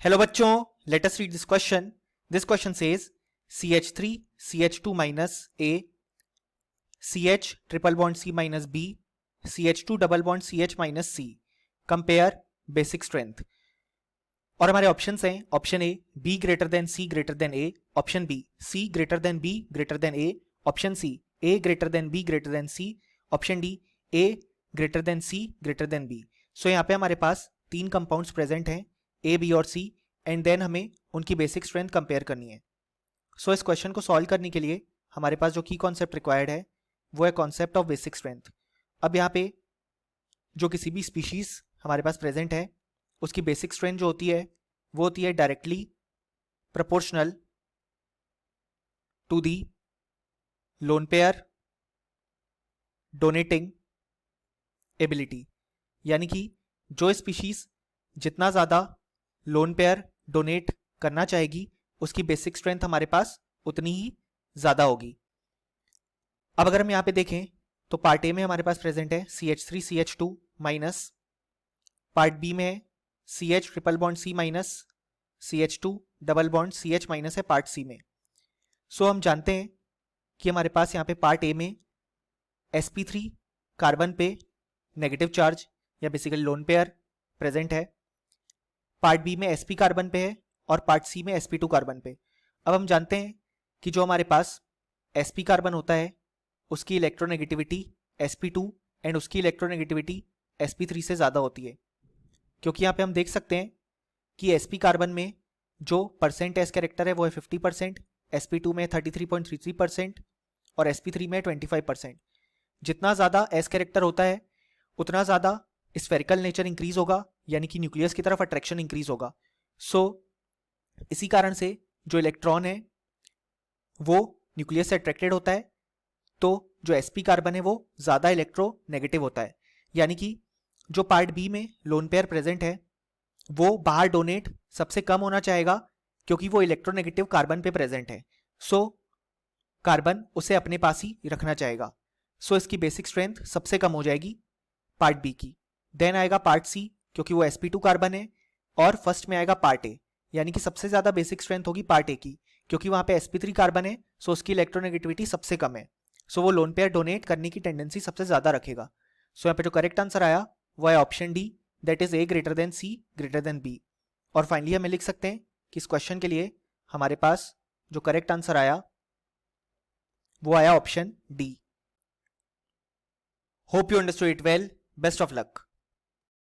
Hello बच्चों, let us read this question. This question says CH3 CH2 minus A, CH triple bond C minus B, CH2 double bond CH minus C. Compare basic strength. और हमारे options हैं option A B greater than C greater than A, option B C greater than B greater than A, option C A greater than B greater than C, option D A greater than C greater than B. So यहाँ पे हमारे पास तीन compounds present हैं A, B और C and then हमें उनकी basic strength compare करनी है. सो इस क्वेश्चन को सॉल्व करने के लिए हमारे पास जो की कॉन्सेप्ट रिक्वायर्ड है वो है कॉन्सेप्ट ऑफ बेसिक स्ट्रेंथ. अब यहाँ पे जो किसी भी स्पीशीज हमारे पास प्रेजेंट है उसकी बेसिक स्ट्रेंथ जो होती है वो होती है directly proportional to the lone pair donating ability. यानी कि जो स्पीशीज जितना ज्यादा लोन पेयर डोनेट करना चाहेगी उसकी बेसिक स्ट्रेंथ हमारे पास उतनी ही ज्यादा होगी. अब अगर हम यहां पे देखें तो पार्ट ए में हमारे पास प्रेजेंट है CH3 CH2 minus, part B में CH triple bond C minus, CH2 double bond CH minus है पार्ट सी में. सो हम जानते हैं कि हमारे पास यहाँ पे पार्ट ए में sp3 कार्बन पे नेगेटिव चार्ज या बेसिकली लोन पेयर प्रेजेंट है, पार्ट बी में sp कार्बन पे है और पार्ट सी में sp2 कार्बन पे. अब हम जानते हैं कि जो हमारे पास sp कार्बन होता है उसकी इलेक्ट्रोनेगेटिविटी sp2 एंड उसकी इलेक्ट्रोनेगेटिविटी sp3 से ज्यादा होती है, क्योंकि यहाँ पे हम देख सकते हैं कि sp कार्बन में जो परसेंट एस कैरेक्टर है वो है 50%, sp2 में 33.33% और sp3 में 25%. जितना ज्यादा एस कैरेक्टर होता है उतना ज्यादा स्फेरिकल नेचर इंक्रीज होगा, यानी कि न्यूक्लियस की तरफ अट्रैक्शन इंक्रीज होगा. सो इसी कारण से जो इलेक्ट्रॉन है वो न्यूक्लियस से अट्रैक्टेड होता है, तो जो sp कार्बन है वो ज्यादा इलेक्ट्रोनेगेटिव होता है. यानी कि जो पार्ट बी में लोन पेयर प्रेजेंट है वो बाहर डोनेट सबसे कम होना चाहेगा क्योंकि वो इलेक्ट्रोनेगेटिव कार्बन पे प्रेजेंट है. सो कार्बन उसे अपने पास ही रखना चाहेगा. सो इसकी बेसिक स्ट्रेंथ सबसे कम हो जाएगी पार्ट बी की. देन आएगा पार्ट सी क्योंकि वो sp2 कार्बन है, और फर्स्ट में आएगा पार्ट ए, यानी कि सबसे ज्यादा बेसिक स्ट्रेंथ होगी पार्ट ए की क्योंकि वहां पे sp3 कार्बन है. सो उसकी इलेक्ट्रोनेगेटिविटी सबसे कम है, सो वो लोन पेयर डोनेट करने की टेंडेंसी सबसे ज्यादा रखेगा. सो यहाँ पे जो करेक्ट आंसर आया वो है option D, that is A greater than C greater than B. और फाइनली हमें लिख सकते हैं कि इस क्वेश्चन के लिए हमारे पास जो करेक्ट आंसर आया वो आया option D. Hope you understood it well. Best of luck.